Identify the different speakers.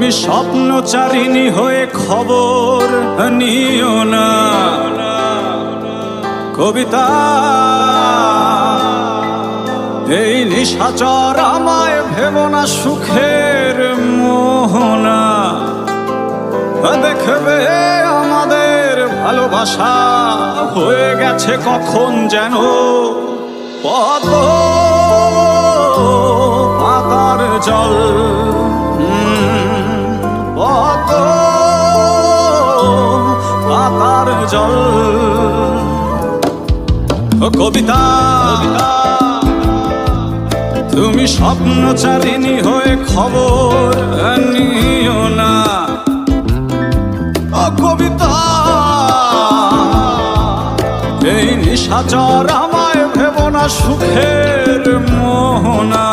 Speaker 1: তুমি স্বপ্নচারিণী হয়ে খবর নিও না। কবিতা এই নিশাচর আমায় ভেবো না সুখের মোহনা। দেখবে আমাদের ভালোবাসা হয়ে গেছে কখন যেন পদ্ম পাতার জল। পদ্ম পাতার জল। কবিতা তুমি স্বপ্নচারিণী হয়ে খবর নিও না। কবিতা এই নিশাচর আমায় ভেবো না সুখের মোহনা।